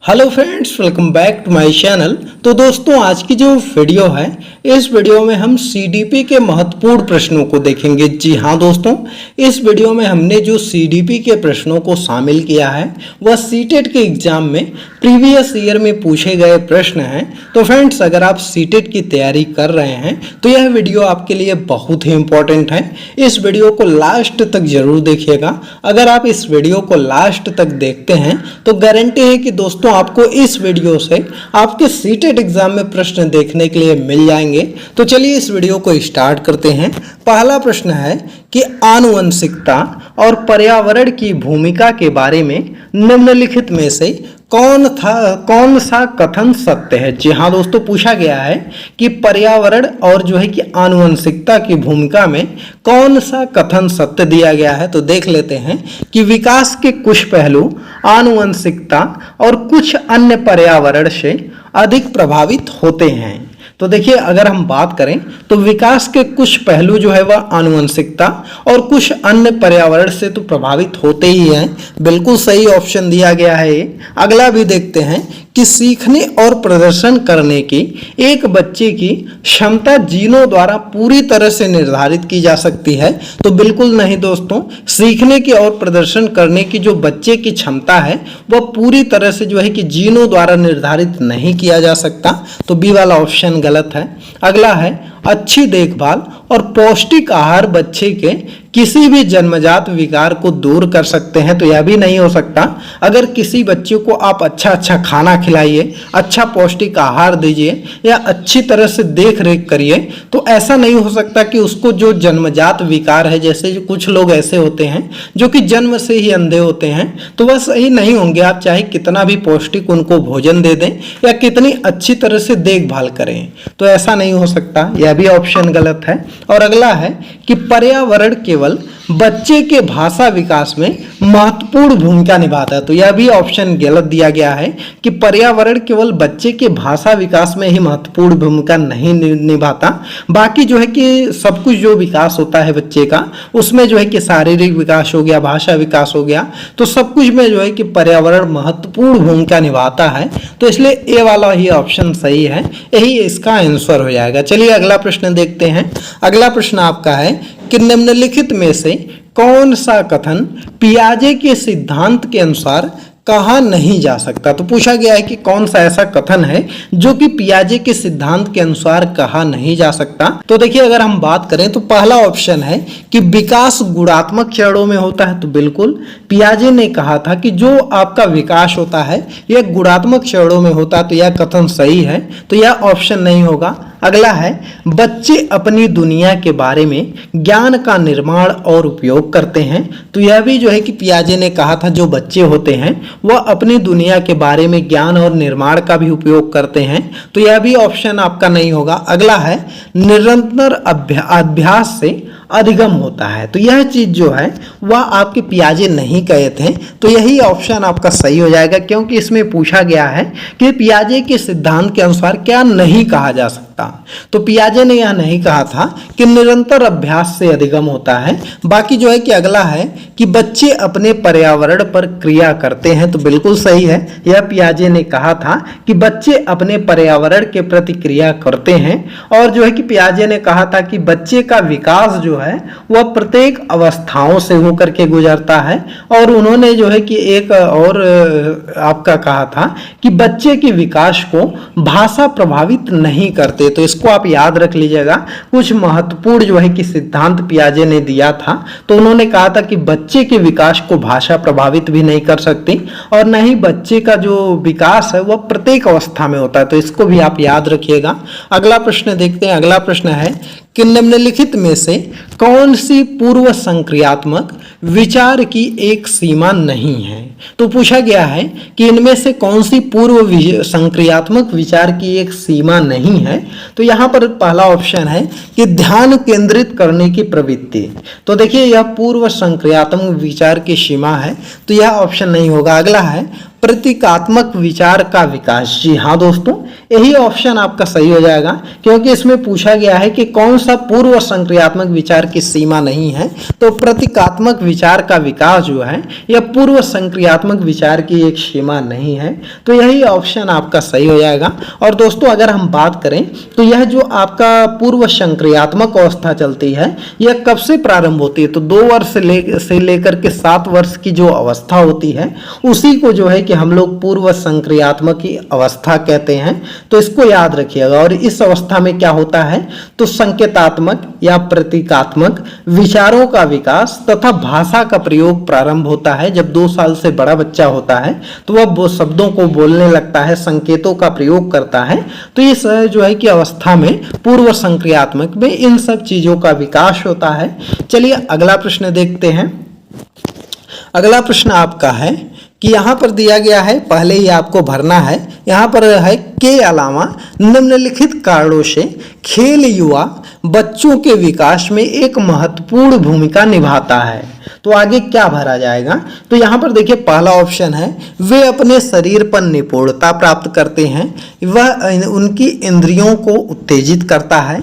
Hello friends, welcome back to my channel. तो दोस्तों, आज की जो वीडियो है, इस वीडियो में हम सीडीपी के महत्वपूर्ण प्रश्नों को देखेंगे। जी हाँ दोस्तों, इस वीडियो में हमने जो सीडीपी के प्रश्नों को शामिल किया है वह सीटेट के एग्जाम में प्रीवियस ईयर में पूछे गए प्रश्न हैं। तो फ्रेंड्स, अगर आप सीटेट की तैयारी कर रहे हैं तो यह वीडियो आपके लिए बहुत ही इंपॉर्टेंट है। इस वीडियो को लास्ट तक जरूर देखिएगा। अगर आप इस वीडियो को लास्ट तक देखते हैं तो गारंटी है कि दोस्तों आपको इस वीडियो से आपके सीटेट एग्जाम में प्रश्न देखने के लिए मिल जाएंगे। तो चलिए इस वीडियो को स्टार्ट करते हैं। पहला प्रश्न है कि आनुवंशिकता और पर्यावरण की भूमिका के बारे में निम्नलिखित में से कौन सा कथन सत्य है। जी हाँ दोस्तों, पूछा गया है कि पर्यावरण और जो है कि आनुवंशिकता की भूमिका में कौन सा कथन सत्य दिया गया है। तो देख लेते हैं कि विकास के कुछ पहलू आनुवंशिकता और कुछ अन्य पर्यावरण से अधिक प्रभावित होते हैं। तो देखिए, अगर हम बात करें तो विकास के कुछ पहलू जो है वह आनुवंशिकता और कुछ अन्य पर्यावरण से तो प्रभावित होते ही हैं। बिल्कुल सही ऑप्शन दिया गया है ये। अगला भी देखते हैं कि सीखने और प्रदर्शन करने की एक बच्चे की क्षमता जीनों द्वारा पूरी तरह से निर्धारित की जा सकती है। तो बिल्कुल नहीं दोस्तों, सीखने की और प्रदर्शन करने की जो बच्चे की क्षमता है वह पूरी तरह से जो है कि जीनों द्वारा निर्धारित नहीं किया जा सकता। तो बी वाला ऑप्शन गलत है। अगला है अच्छी देखभाल और पौष्टिक आहार बच्चे के किसी भी जन्मजात विकार को दूर कर सकते हैं। तो यह भी नहीं हो सकता। अगर किसी बच्चे को आप अच्छा खाना खिलाइए, अच्छा पौष्टिक आहार दीजिए या अच्छी तरह से देख रेख करिए तो ऐसा नहीं हो सकता कि उसको जो जन्मजात विकार है, जैसे कुछ लोग ऐसे होते हैं जो कि जन्म से ही अंधे होते हैं, तो वह सही नहीं होंगे। आप चाहे कितना भी पौष्टिक उनको भोजन दे दें या कितनी अच्छी तरह से देखभाल करें, तो ऐसा नहीं हो सकता। यह भी ऑप्शन गलत है। और अगला है कि पर्यावरण केवल बच्चे के भाषा विकास में महत्वपूर्ण भूमिका निभाता है। तो यह भी ऑप्शन गलत दिया गया है कि पर्यावरण केवल बच्चे के भाषा विकास में ही महत्वपूर्ण भूमिका नहीं निभाता। बाकी जो है कि सब कुछ जो विकास होता है बच्चे का, उसमें जो है कि शारीरिक विकास हो गया, भाषा विकास हो गया, तो सब कुछ में जो है कि पर्यावरण महत्वपूर्ण भूमिका निभाता है। तो इसलिए ए वाला ही ऑप्शन सही है, यही इसका आंसर हो जाएगा। चलिए अगला प्रश्न देखते हैं। अगला प्रश्न आपका है कि निम्नलिखित में से कौन सा कथन पियाजे के सिद्धांत के अनुसार कहा नहीं जा सकता। तो पूछा गया है कि कौन सा ऐसा कथन है जो कि पियाजे के सिद्धांत के अनुसार कहा नहीं जा सकता। तो देखिए, अगर हम बात करें तो पहला ऑप्शन है कि विकास गुणात्मक चरणों में होता है। तो बिल्कुल पियाजे ने कहा था कि जो आपका विकास होता है यह गुणात्मक चरणों में होता है। तो यह कथन सही है, तो यह ऑप्शन नहीं होगा। अगला है बच्चे अपनी दुनिया के बारे में ज्ञान का निर्माण और उपयोग करते हैं। तो यह भी जो है कि पियाजे ने कहा था जो बच्चे होते हैं वह अपनी दुनिया के बारे में ज्ञान और निर्माण का भी उपयोग करते हैं। तो यह भी ऑप्शन आपका नहीं होगा। अगला है निरंतर अभ्यास से अधिगम होता है। तो यह चीज जो है वह आपके पियाजे नहीं कहे थे। तो यही ऑप्शन आपका सही हो जाएगा, क्योंकि इसमें पूछा गया है कि पियाजे के सिद्धांत के अनुसार क्या नहीं कहा जा सकता। तो पियाजे ने यह नहीं कहा था कि निरंतर अभ्यास से अधिगम होता है। बाकी जो है कि अगला है कि बच्चे अपने पर्यावरण पर क्रिया करते हैं। तो बिल्कुल सही है, यह पियाजे ने कहा था कि बच्चे अपने पर्यावरण के प्रति क्रिया करते हैं। और जो है कि पियाजे ने कहा था कि बच्चे का विकास जो है वह प्रत्येक अवस्थाओं से होकर के गुजरता है। और उन्होंने जो है कि एक और आपका कहा था कि बच्चे के विकास को भाषा प्रभावित नहीं करते। तो इसको आप याद रख लीजिएगा। कुछ महत्वपूर्ण जो है कि सिद्धांत पियाजे ने दिया था। तो उन्होंने कहा था कि बच्चे के विकास को भाषा प्रभावित भी नहीं कर सकती और न ही बच्चे का जो विकास है वह प्रत्येक अवस्था में होता है। तो इसको भी आप याद रखिएगा। अगला प्रश्न देखते हैं। अगला प्रश्न है कि निम्नलिखित में से कौन सी पूर्व संक्रियात्मक विचार की एक सीमा नहीं है। तो पूछा गया है कि इनमें से कौन सी पूर्व संक्रियात्मक विचार की एक सीमा नहीं है। तो यहाँ पर पहला ऑप्शन है कि ध्यान केंद्रित करने की प्रवृत्ति। तो देखिए, यह पूर्व संक्रियात्मक विचार की सीमा है, तो यह ऑप्शन नहीं होगा। अगला है प्रतीकात्मक विचार का विकास। जी हाँ दोस्तों, यही ऑप्शन आपका सही हो जाएगा, क्योंकि इसमें पूछा गया है कि कौन सा पूर्व संक्रियात्मक विचार की सीमा नहीं है। तो प्रतीकात्मक विचार का विकास जो है यह पूर्व संक्रियात्मक विचार की एक सीमा नहीं है। तो यही ऑप्शन आपका सही हो जाएगा। और दोस्तों अगर हम बात करें तो यह जो आपका पूर्व संक्रियात्मक अवस्था चलती है यह कब से प्रारंभ होती है? तो 2 वर्ष से लेकर के 7 वर्ष की जो अवस्था होती है उसी को जो है कि हम लोग पूर्व संक्रियात्मक की अवस्था कहते हैं। तो इसको याद रखिएगा। और इस अवस्था में क्या होता है? तो संकेतात्मक या प्रतीकात्मक विचारों का विकास तथा भाषा का प्रयोग प्रारंभ होता है। जब 2 साल से बड़ा बच्चा होता है तो वह शब्दों को बोलने लगता है, संकेतों का प्रयोग करता है। तो इस जो है कि अवस्था में पूर्व संक्रियात्मक में इन सब चीजों का विकास होता है। चलिए अगला प्रश्न देखते हैं। अगला प्रश्न आपका है कि यहाँ पर दिया गया है, पहले ही आपको भरना है। यहाँ पर है के अलावा निम्नलिखित कारणों से खेल युवा बच्चों के विकास में एक महत्वपूर्ण भूमिका निभाता है। तो आगे क्या भरा जाएगा? तो यहाँ पर देखिए पहला ऑप्शन है वे अपने शरीर पर निपुणता प्राप्त करते हैं, वह उनकी इंद्रियों को उत्तेजित करता है,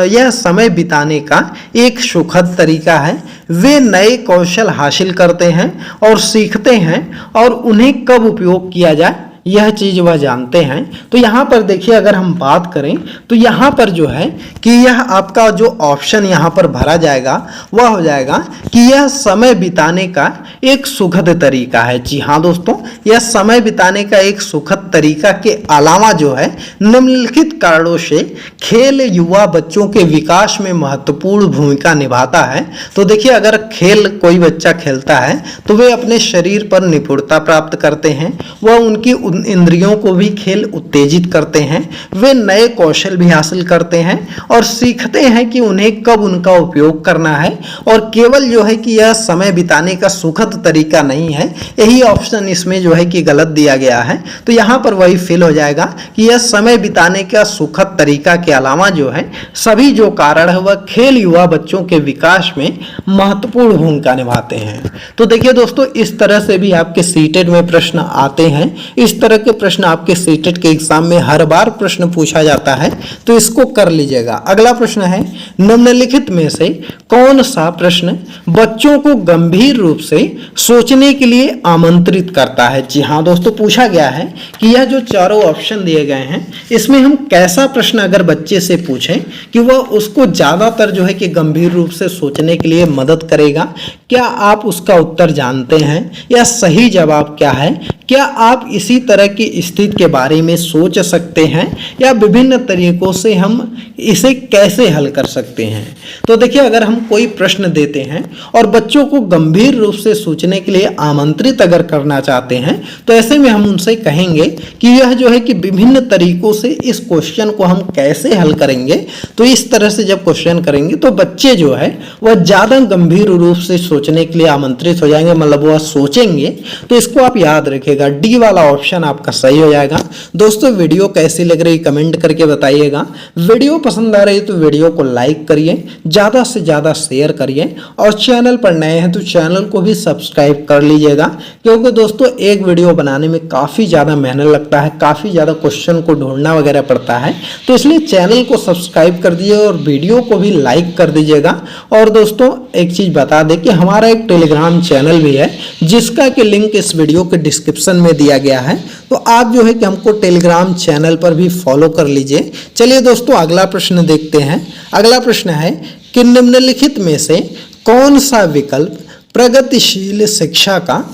यह समय बिताने का एक सुखद तरीका है, वे नए कौशल हासिल करते हैं और सीखते हैं और उन्हें कब उपयोग किया जाए यह चीज वह जानते हैं। तो यहाँ पर देखिए अगर हम बात करें तो यहाँ पर जो है कि यह आपका जो ऑप्शन यहाँ पर भरा जाएगा वह हो जाएगा कि यह समय बिताने का एक सुखद तरीका है। जी हाँ दोस्तों, यह समय बिताने का एक सुखद तरीका के अलावा जो है निम्नलिखित कारणों से खेल युवा बच्चों के विकास में महत्वपूर्ण भूमिका निभाता है। तो देखिए अगर खेल कोई बच्चा खेलता है तो वे अपने शरीर पर निपुणता प्राप्त करते हैं, वह उनकी इंद्रियों को भी खेल उत्तेजित करते हैं, वे नए कौशल भी हासिल करते हैं और सीखते हैं कि उन्हें कब उनका उपयोग करना है। और केवल जो है कि यह समय बिताने का सुखद तरीका नहीं है, यही ऑप्शन इसमें जो है कि गलत दिया गया है। तो यहाँ पर वही फिल हो जाएगा कि यह समय बिताने का सुखद तरीका के अलावा जो है सभी जो कारण है वह खेल युवा बच्चों के विकास में महत्वपूर्ण भूमिका निभाते हैं। तो देखिए दोस्तों, इस तरह से भी आपके सीटेट में प्रश्न आते हैं। इस तरह के प्रश्न आपके सीटेट के एग्जाम में हर बार प्रश्न पूछा जाता है, तो इसको कर लीजिएगा। अगला प्रश्न है निम्नलिखित में से कौन सा प्रश्न बच्चों को गंभीर रूप से सोचने के लिए आमंत्रित करता है? जी हाँ दोस्तों, पूछा गया है कि यह जो चारों ऑप्शन दिए गए हैं इसमें हम कैसा प्रश्न अगर बच्चे से पूछें कि वह उसको ज्यादातर जो है कि गंभीर रूप से सोचने के लिए मदद करेगा। क्या आप उसका उत्तर जानते हैं या सही जवाब क्या है? क्या आप इसी तरह की स्थिति के बारे में सोच सकते हैं या विभिन्न तरीकों से हम इसे कैसे हल कर सकते हैं? तो देखिए अगर हम कोई प्रश्न देते हैं और बच्चों को गंभीर रूप से सोचने के लिए आमंत्रित अगर करना चाहते हैं तो ऐसे में हम उनसे कहेंगे कि यह जो है कि विभिन्न तरीकों से इस क्वेश्चन को हम कैसे हल करेंगे। तो इस तरह से जब क्वेश्चन करेंगे तो बच्चे जो है वह ज़्यादा गंभीर रूप से सोचने के लिए आमंत्रित हो जाएंगे, मतलब वह सोचेंगे। तो इसको आप याद रखिएगा, डी वाला ऑप्शन आपका सही हो जाएगा। दोस्तों वीडियो कैसी लग रही कमेंट करके बताइएगा। वीडियो पसंद आ रही तो वीडियो को लाइक करिए, ज़्यादा से ज़्यादा शेयर करिए और चैनल पर नए हैं तो चैनल को भी सब्सक्राइब कर लीजिएगा, क्योंकि दोस्तों एक वीडियो बनाने में काफ़ी ज़्यादा मेहनत लगता है, काफ़ी ज़्यादा क्वेश्चन को ढूंढना वगैरह पड़ता है। तो इसलिए चैनल को सब्सक्राइब कर दीजिए और वीडियो को भी लाइक कर दीजिएगा। और दोस्तों एक चीज़ बता दें कि हमारा एक टेलीग्राम चैनल भी है जिसका कि लिंक इस वीडियो के डिस्क्रिप्शन में दिया गया है, तो आप जो है कि हमको टेलीग्राम चैनल पर भी फॉलो कर लीजिए। चलिए दोस्तों अगला प्रश्न देखते हैं। अगला प्रश्न है कि निम्नलिखित में से कौन सा विकल्प प्रगतिशील शिक्षा का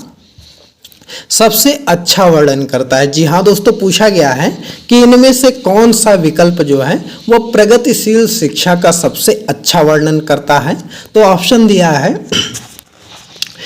सबसे अच्छा वर्णन करता है? जी हाँ दोस्तों, पूछा गया है कि इनमें से कौन सा विकल्प जो है वो प्रगतिशील शिक्षा का सबसे अच्छा वर्णन करता है। तो ऑप्शन दिया है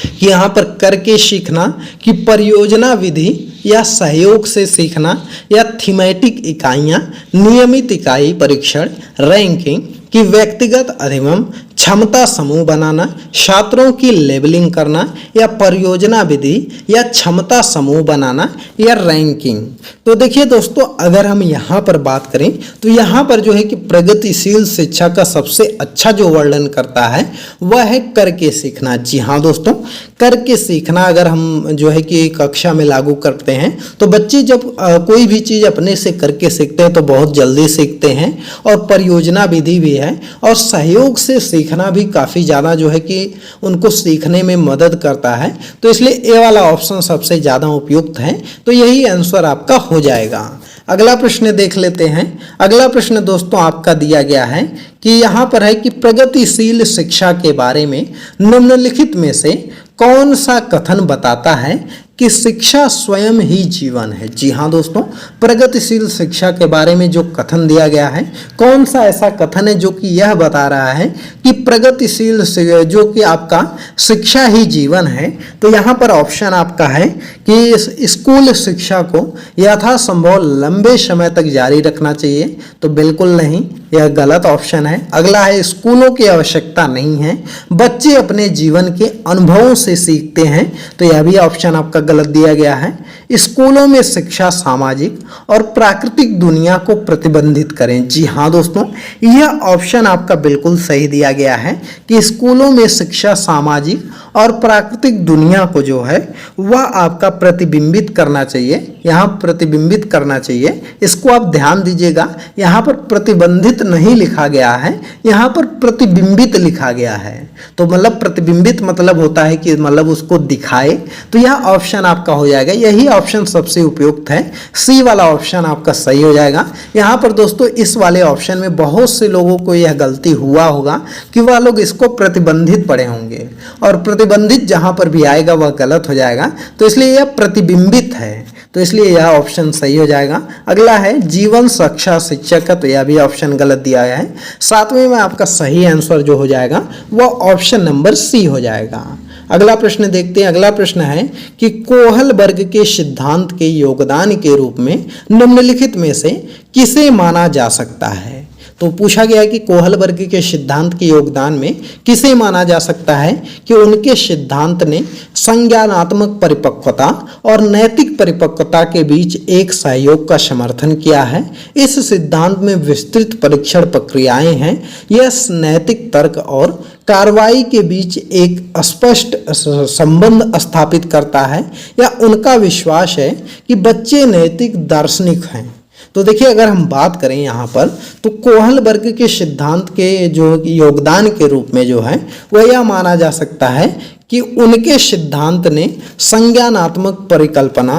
कि यहाँ पर करके सीखना, कि परियोजना विधि या सहयोग से सीखना, या थीमेटिक इकाइयाँ, नियमित इकाई परीक्षण, रैंकिंग, कि व्यक्तिगत अध्ययन, क्षमता समूह बनाना, छात्रों की लेबलिंग करना, या परियोजना विधि, या क्षमता समूह बनाना, या रैंकिंग। तो देखिए दोस्तों, अगर हम यहाँ पर बात करें तो यहाँ पर जो है कि प्रगतिशील शिक्षा का सबसे अच्छा जो वर्णन करता है वह है करके सीखना। जी हाँ दोस्तों, करके सीखना अगर हम जो है कि कक्षा में लागू करते हैं तो बच्चे जब कोई भी चीज़ अपने से करके सीखते हैं तो बहुत जल्दी सीखते हैं। और परियोजना विधि भी है, और सहयोग से सीखना भी काफ़ी ज़्यादा जो है कि उनको सीखने में मदद करता है। तो इसलिए ए वाला ऑप्शन सबसे ज़्यादा उपयुक्त है, तो यही आंसर आपका हो जाएगा। अगला प्रश्न देख लेते हैं। अगला प्रश्न दोस्तों आपका दिया गया है कि यहाँ पर है कि प्रगतिशील शिक्षा के बारे में निम्नलिखित में से कौन सा कथन बताता है कि शिक्षा स्वयं ही जीवन है। जी हाँ दोस्तों, प्रगतिशील शिक्षा के बारे में जो कथन दिया गया है, कौन सा ऐसा कथन है जो कि यह बता रहा है कि प्रगतिशील जो कि आपका शिक्षा ही जीवन है। तो यहाँ पर ऑप्शन आपका है कि स्कूल शिक्षा को यथासंभव लंबे समय तक जारी रखना चाहिए, तो बिल्कुल नहीं, यह गलत ऑप्शन है। अगला है स्कूलों की आवश्यकता नहीं है, बच्चे अपने जीवन के अनुभवों से सीखते हैं, तो यह भी ऑप्शन आपका गलत दिया गया है। स्कूलों में शिक्षा सामाजिक और प्राकृतिक दुनिया को प्रतिबंधित करें। जी हाँ दोस्तों, यह ऑप्शन आपका बिल्कुल सही दिया गया है कि स्कूलों में शिक्षा सामाजिक और प्राकृतिक दुनिया को जो है वह आपका प्रतिबिंबित करना चाहिए, यहाँ प्रतिबिंबित करना चाहिए। इसको आप ध्यान दीजिएगा, यहाँ पर प्रतिबंधित नहीं लिखा गया है, यहाँ पर प्रतिबिंबित लिखा गया है। तो मतलब प्रतिबिंबित मतलब होता है कि मतलब उसको दिखाए, तो यह ऑप्शन आपका हो जाएगा। यही ऑप्शन सबसे उपयुक्त है, सी वाला ऑप्शन आपका सही हो जाएगा। यहाँ पर दोस्तों इस वाले ऑप्शन में बहुत से लोगों को यह गलती हुआ होगा कि वह लोग इसको प्रतिबंधित पढ़े होंगे, और प्रतिबंधित जहाँ पर भी आएगा वह गलत हो जाएगा, तो इसलिए यह प्रतिबिंबित है, तो इसलिए यह ऑप्शन सही हो जाएगा। अगला है जीवन शिक्षा शिक्षक का, तो यह भी ऑप्शन गलत दिया गया है। सातवें में आपका सही आंसर जो हो जाएगा वह ऑप्शन नंबर सी हो जाएगा। अगला प्रश्न देखते हैं। अगला प्रश्न है कि कोहल वर्ग के सिद्धांत के योगदान के रूप में निम्नलिखित में से किसे माना जा सकता है। तो पूछा गया है कि कोहल वर्ग के सिद्धांत के योगदान में किसे माना जा सकता है कि उनके सिद्धांत ने संज्ञानात्मक परिपक्वता और नैतिक परिपक्वता के बीच एक सहयोग का समर्थन किया है। इस सिद्धांत में विस्तृत परीक्षण प्रक्रियाएं हैं। यह नैतिक तर्क और कार्रवाई के बीच एक स्पष्ट संबंध स्थापित करता है, या उनका विश्वास है कि बच्चे नैतिक दार्शनिक हैं। तो देखिए, अगर हम बात करें यहाँ पर तो कोहल वर्ग के सिद्धांत के जो योगदान के रूप में जो है वह यह माना जा सकता है कि उनके सिद्धांत ने संज्ञानात्मक परिपक्वता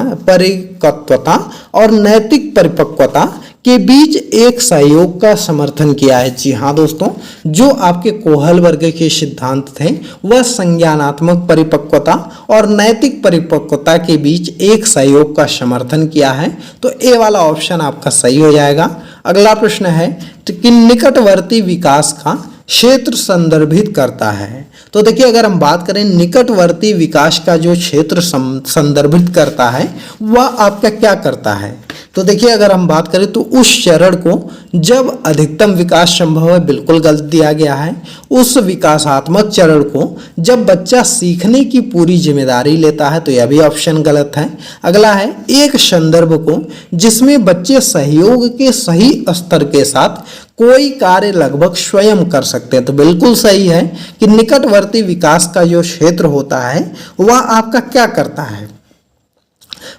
और नैतिक परिपक्वता के बीच एक सहयोग का समर्थन किया है। जी हाँ दोस्तों, जो आपके कोहल वर्ग के सिद्धांत थे वह संज्ञानात्मक परिपक्वता और नैतिक परिपक्वता के बीच एक सहयोग का समर्थन किया है, तो ए वाला ऑप्शन आपका सही हो जाएगा। अगला प्रश्न है कि निकटवर्ती विकास का क्षेत्र संदर्भित करता है। तो देखिए, अगर हम बात करें निकटवर्ती विकास का जो क्षेत्र संदर्भित करता है वह आपका क्या करता है। तो देखिए, अगर हम बात करें तो उस चरण को जब अधिकतम विकास संभव है, बिल्कुल गलत दिया गया है। उस विकासात्मक चरण को जब बच्चा सीखने की पूरी जिम्मेदारी लेता है, तो यह भी ऑप्शन गलत है। अगला है एक संदर्भ को जिसमें बच्चे सहयोग के सही स्तर के साथ कोई कार्य लगभग स्वयं कर सकते हैं, तो बिल्कुल सही है कि निकटवर्ती विकास का जो क्षेत्र होता है वह आपका क्या करता है,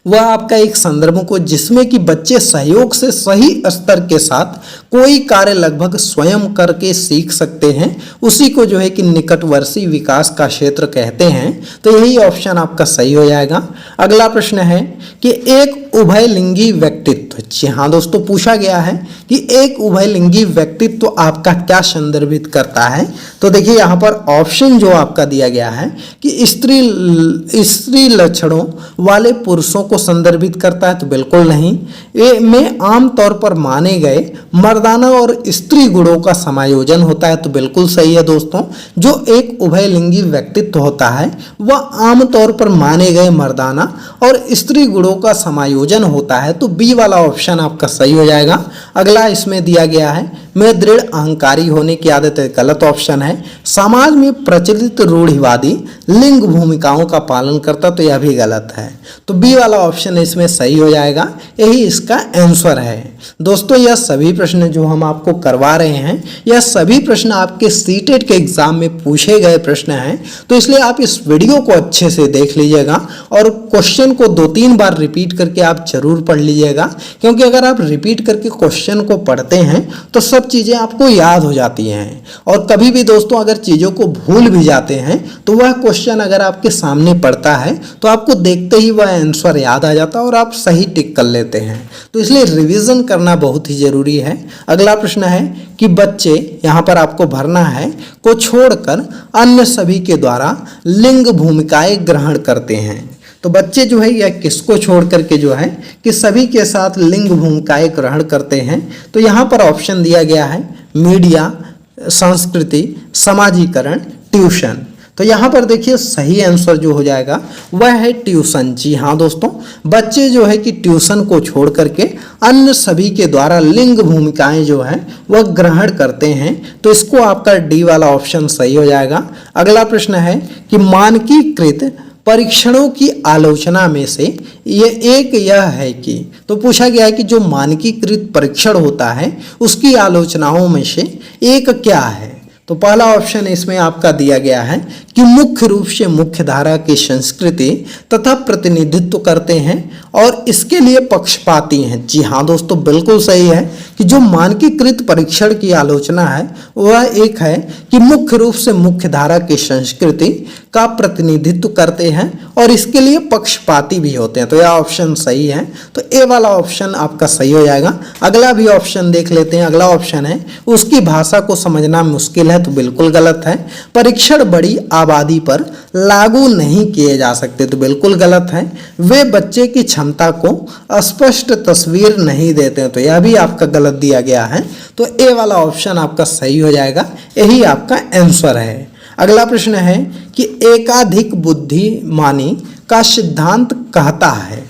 वह आपका एक संदर्भ को जिसमें कि बच्चे सहयोग से सही स्तर के साथ कोई कार्य लगभग स्वयं करके सीख सकते हैं, उसी को जो है कि निकटवर्ती विकास का क्षेत्र कहते हैं। तो यही ऑप्शन आपका सही हो जाएगा। अगला प्रश्न है कि एक उभयलिंगी व्यक्तित्व। जी हाँ दोस्तों, पूछा गया है कि एक उभयलिंगी व्यक्तित्व आपका क्या संदर्भित करता है। तो देखिए, यहाँ पर ऑप्शन जो आपका दिया गया है कि स्त्री लक्षणों वाले पुरुषों को संदर्भित करता है, तो बिल्कुल नहीं। ये में आमतौर पर माने गए मर्दाना और स्त्री गुणों का समायोजन होता है, तो बिल्कुल सही है दोस्तों। जो एक उभयलिंगी व्यक्तित्व होता है वह आमतौर पर माने गए मर्दाना और स्त्री गुणों का समायोजन होता है, तो बी वाला ऑप्शन आपका सही हो जाएगा। अगला इसमें दिया गया है मैं दृढ़ अहंकारी होने की आदत है, गलत ऑप्शन है। समाज में प्रचलित रूढ़िवादी लिंग भूमिकाओं का पालन करता, तो यह भी गलत है। तो बी वाला ऑप्शन इसमें सही हो जाएगा, यही इसका आंसर है। दोस्तों यह सभी प्रश्न जो हम आपको करवा रहे हैं, यह सभी प्रश्न आपके सीटेट के एग्जाम में पूछे गए प्रश्न हैं, तो इसलिए आप इस वीडियो को अच्छे से देख लीजिएगा और क्वेश्चन को 2-3 बार रिपीट करके आप जरूर पढ़ लीजिएगा, क्योंकि अगर आप रिपीट करके क्वेश्चन को पढ़ते हैं तो सब चीज़ें आपको याद हो जाती हैं। और कभी भी दोस्तों अगर चीज़ों को भूल भी जाते हैं तो वह क्वेश्चन अगर आपके सामने पड़ता है तो आपको देखते ही वह आंसर याद आ जाता है और आप सही टिक कर लेते हैं। तो इसलिए रिवीजन करना बहुत ही जरूरी है। अगला प्रश्न है कि बच्चे, यहाँ पर आपको भरना है, को छोड़कर अन्य सभी के द्वारा लिंग भूमिकाएं ग्रहण करते हैं। तो बच्चे जो है यह किसको छोड़ करके जो है कि सभी के साथ लिंग भूमिकाएं ग्रहण करते हैं। तो यहाँ पर ऑप्शन दिया गया है मीडिया, संस्कृति, समाजीकरण, ट्यूशन। तो यहाँ पर देखिए सही आंसर जो हो जाएगा वह है ट्यूशन। जी हाँ दोस्तों, बच्चे जो है कि ट्यूशन को छोड़ करके अन्य सभी के द्वारा लिंग भूमिकाएं जो है वह ग्रहण करते हैं। तो इसको आपका डी वाला ऑप्शन सही हो जाएगा। अगला प्रश्न है कि मानकीकृत परीक्षणों की आलोचना में से ये एक यह है कि, तो पूछा गया है कि जो मानकीकृत परीक्षण होता है उसकी आलोचनाओं में से एक क्या है। तो पहला ऑप्शन इसमें आपका दिया गया है कि मुख्य रूप से मुख्य धारा की संस्कृति तथा प्रतिनिधित्व करते हैं और इसके लिए पक्षपाती हैं। जी हाँ दोस्तों, बिल्कुल सही है कि जो मानकीकृत परीक्षण की आलोचना है वह एक है कि मुख्य रूप से मुख्य धारा की संस्कृति का प्रतिनिधित्व करते हैं और इसके लिए पक्षपाती भी होते हैं। तो यह ऑप्शन सही है, तो ए वाला ऑप्शन आपका सही हो जाएगा। अगला भी ऑप्शन देख लेते हैं। अगला ऑप्शन है उसकी भाषा को समझना मुश्किल है, तो बिल्कुल गलत है। परीक्षण बड़ी आबादी पर लागू नहीं किए जा सकते, तो बिल्कुल गलत है। वे बच्चे की क्षमता को स्पष्ट तस्वीर नहीं देते हैं, तो यह भी आपका गलत दिया गया है। तो ए वाला ऑप्शन आपका सही हो जाएगा, यही आपका आंसर है। अगला प्रश्न है कि एकाधिक बुद्धिमानी का सिद्धांत कहता है।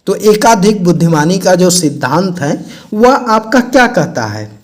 तो एकाधिक बुद्धिमानी का जो सिद्धांत है वह आपका क्या कहता है।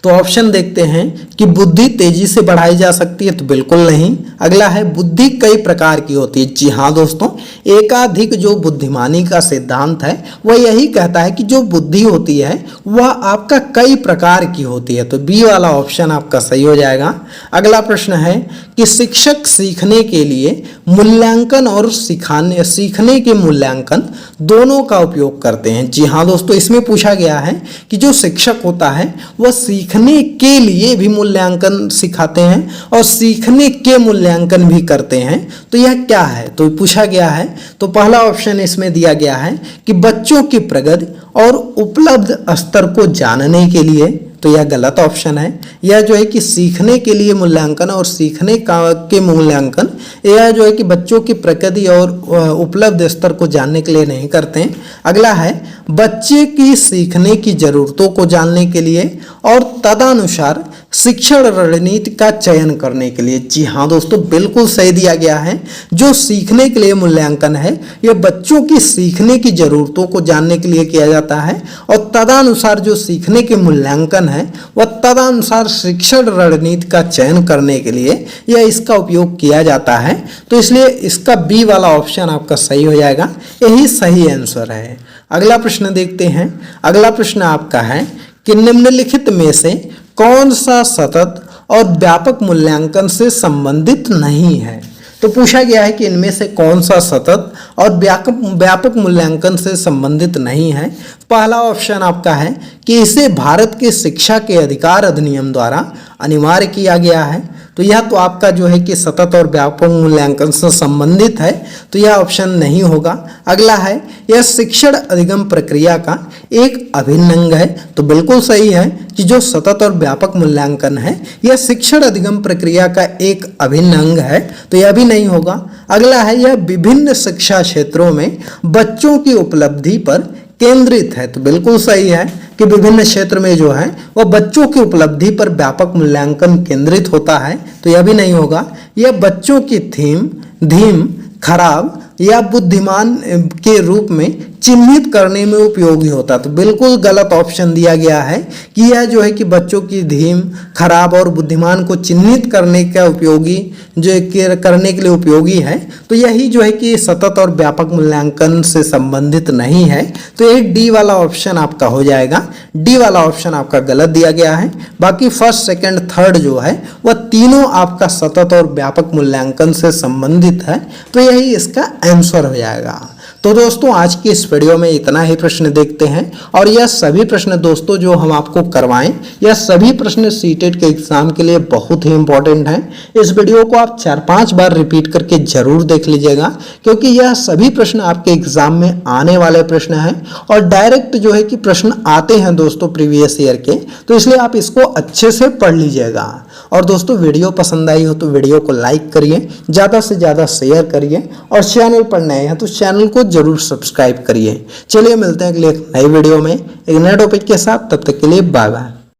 तो ऑप्शन देखते हैं कि बुद्धि तेजी से बढ़ाई जा सकती है, तो बिल्कुल नहीं। अगला है बुद्धि कई प्रकार की होती है। जी हाँ दोस्तों, एकाधिक जो बुद्धिमानी का सिद्धांत है वह यही कहता है कि जो बुद्धि होती है वह आपका कई प्रकार की होती है। तो बी वाला ऑप्शन आपका सही हो जाएगा। अगला प्रश्न है कि शिक्षक सीखने के लिए मूल्यांकन और सीखने के मूल्यांकन दोनों का उपयोग करते हैं। जी हाँ दोस्तों, इसमें पूछा गया है कि जो शिक्षक होता है वह सीखने के लिए भी मूल्यांकन सिखाते हैं और सीखने के मूल्यांकन भी करते हैं। तो यह क्या है, तो पूछा गया है। तो पहला ऑप्शन इसमें दिया गया है कि बच्चों की प्रगति और उपलब्ध स्तर को जानने के लिए, तो यह गलत ऑप्शन है। यह जो है कि सीखने के लिए मूल्यांकन और सीखने के मूल्यांकन, यह जो है कि बच्चों की प्रगति और उपलब्ध स्तर को जानने के लिए नहीं करते हैं। अगला है बच्चे की सीखने की जरूरतों को जानने के लिए और तदनुसार शिक्षण रणनीति का चयन करने के लिए। जी हाँ दोस्तों, बिल्कुल सही दिया गया है। जो सीखने के लिए मूल्यांकन है यह बच्चों की सीखने की जरूरतों को जानने के लिए किया जाता है और तदनुसार जो सीखने के मूल्यांकन है वह तदनुसार शिक्षण रणनीति का चयन करने के लिए यह इसका उपयोग किया जाता है। तो इसलिए इसका बी वाला ऑप्शन आपका सही हो जाएगा, यही सही आंसर है। अगला प्रश्न देखते हैं। अगला प्रश्न आपका है कि निम्नलिखित में से कौन सा सतत और व्यापक मूल्यांकन से संबंधित नहीं है। तो पूछा गया है कि इनमें से कौन सा सतत और व्यापक मूल्यांकन से संबंधित नहीं है। पहला ऑप्शन आपका है कि इसे भारत के शिक्षा के अधिकार अधिनियम द्वारा अनिवार्य किया गया है। तो यह तो आपका जो है कि सतत और व्यापक मूल्यांकन से संबंधित है, तो यह ऑप्शन नहीं होगा। अगला है यह शिक्षण अधिगम प्रक्रिया का एक अभिन्न अंग है। तो बिल्कुल सही है कि जो सतत और व्यापक मूल्यांकन है यह शिक्षण अधिगम प्रक्रिया का एक अभिन्न अंग है, तो यह भी नहीं होगा। अगला है यह विभिन्न शिक्षा क्षेत्रों में बच्चों की उपलब्धि पर केंद्रित है। तो बिल्कुल सही है कि विभिन्न क्षेत्र में जो है वह बच्चों की उपलब्धि पर व्यापक मूल्यांकन केंद्रित होता है, तो यह भी नहीं होगा। यह बच्चों की धीम, खराब या बुद्धिमान के रूप में चिन्हित करने में उपयोगी होता है। तो बिल्कुल गलत ऑप्शन दिया गया है कि यह जो है कि बच्चों की धीम, खराब और बुद्धिमान को चिन्हित करने का उपयोगी करने के लिए उपयोगी है। तो यही जो है कि सतत और व्यापक मूल्यांकन से संबंधित नहीं है। तो ये डी वाला ऑप्शन आपका हो जाएगा। डी वाला ऑप्शन आपका गलत दिया गया है। बाकी फर्स्ट, सेकंड, थर्ड जो है वह तीनों आपका सतत और व्यापक मूल्यांकन से संबंधित है। तो यही इसका आंसर हो जाएगा। तो दोस्तों आज की इस वीडियो में इतना ही प्रश्न देखते हैं, और यह सभी प्रश्न दोस्तों जो हम आपको करवाएं, यह सभी प्रश्न सीटेट के एग्जाम के लिए बहुत ही इंपॉर्टेंट हैं। इस वीडियो को आप 4-5 बार रिपीट करके जरूर देख लीजिएगा, क्योंकि यह सभी प्रश्न आपके एग्जाम में आने वाले प्रश्न हैं और डायरेक्ट जो है कि प्रश्न आते हैं दोस्तों प्रीवियस ईयर के। तो इसलिए आप इसको अच्छे से पढ़ लीजिएगा। और दोस्तों वीडियो पसंद आई हो तो वीडियो को लाइक करिए, ज़्यादा से ज़्यादा शेयर करिए, और चैनल पर नए हैं तो चैनल को जरूर सब्सक्राइब करिए। चलिए मिलते हैं अगले एक नई वीडियो में एक नए टॉपिक के साथ। तब तक के लिए बाय बाय।